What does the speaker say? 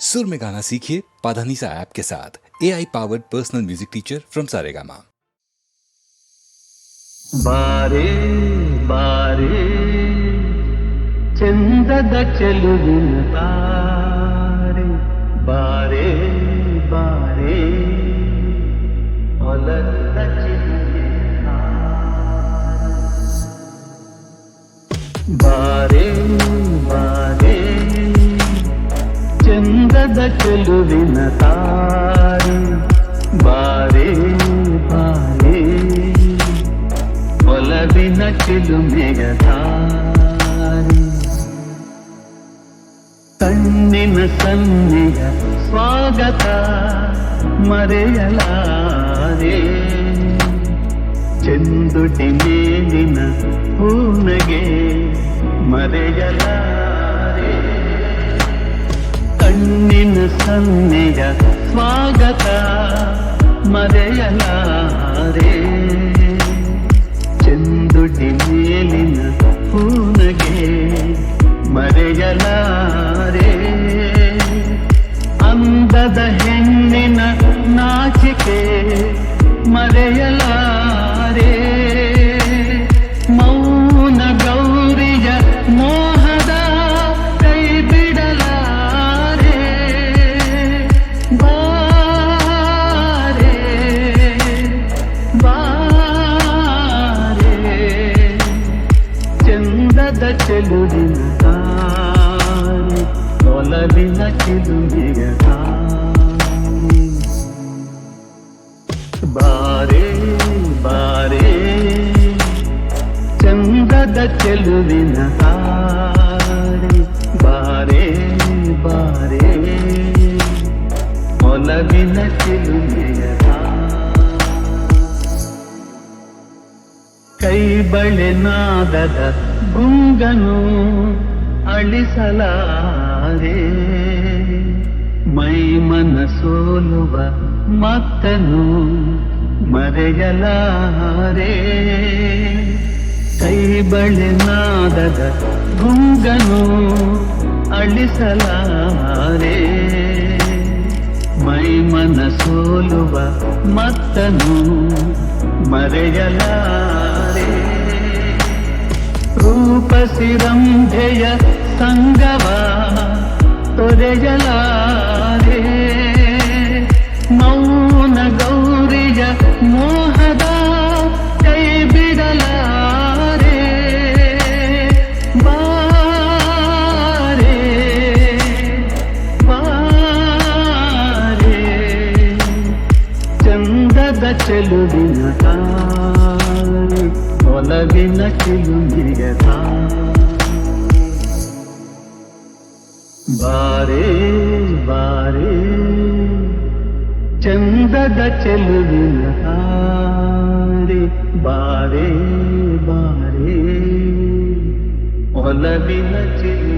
सुर में गाना सीखिए पाधानीसा ऐप के साथ। AI powered personal music teacher from Saregama. ಬಾರೆ ಬಾರೆ ಚಂದದ ಚೆಲುವಿನ ತಾರೆ, ಬಾರೆ ಬಾರೆ ಹೊಲದ ಚಿಲುವಿನ ಬಾರೆ ಬಾರೆ ಚಂದದ ಚೆಲುವಿನ ತಾರೆ, ಬಾರೆ ಬಾರೆ ಒಲವಿನ ಚಿಲುಮೆಯ ದಾರಿ, ಕಣ್ಣಿನ ಸನ್ನೆಯ ಸ್ವಾಗತ ಮರೆಯಲಾರೆ, ಚೆಂದುಟಿ ಮೇಲಿನ ಹೂನಗೆ ಮರೆಯಲಾರೆ, ಕಣ್ಣಿನ ಸನ್ನೆಯ ಸ್ವಾಗತ ಮರೆಯಲಾರೆ, ಚೆಂದುಟಿ ಮೇಲಿನ ಹೂನಗೆ ಮರೆಯಲಾರೆ, ಅಂದದ ಹೆಣ್ಣಿನ ನಾಚಿಕೆ ಮರೆಯಲಾರೆ, ಮೌನ ಗೌರಿಯ ಮೋಹದ ಕೈ ಬಿಡಲಾರೆ, ಬಾರೆ ಬಾರೆ ಚಂದದ ಚೆಲುವಿನ ತಾರೆ, ಒಲವಿನ ಚಿಲುಮೆಯ ತಾರೆ, ಬಾರೆ ಬಾರೆ ಚಂದದ ಚೆಲುವಿನ ತಾರೆ, ಬಾರೆ ಬಾರೆ ಒಲವಿನ ಚಿಲುಮೆಯ ತಾರೆ, ಕೈ ಬಳೆ ನಾದದ ಗುಂಗನು ಅಳಿಸಲಾರೆ, ಮೈ ಮನ ಸೋಲುವ ಮತ್ತನು ಮರೆಯಲಾರೆ, ಕೈ ಬಳೆ ನಾದದ ಗುಂಗನು ಅಳಿಸಲಾರೆ, ಮೈ ಮನ ಸೋಲುವ ಮತ್ತನು ಮರೆಯಲಾರೆ, ರೂಪಸಿರಂಭೆಯ ಸಂಗವ ತೊರೆಯಲಾರೆ, ಮೌನ ಗೌರಿಯ ಮೋಹದ ಕೈ ಬಿಡಲಾರೆ, ಬಾರೆ ಬಾರೆ ಚಂದದ ಚೆಲುವಿನ ತಾರೆ, ಒಲವಿನ ಚಿಲುಮೆಯ ತಾರೆ, ಬಾರೆ ಬಾರೆ ಚಂದದ ಚೆಲುವಿನ ತಾರೆ, ಬಾರೆ ಬಾರೆ ಒಲವಿನ ಚಿಲುಮೆಯ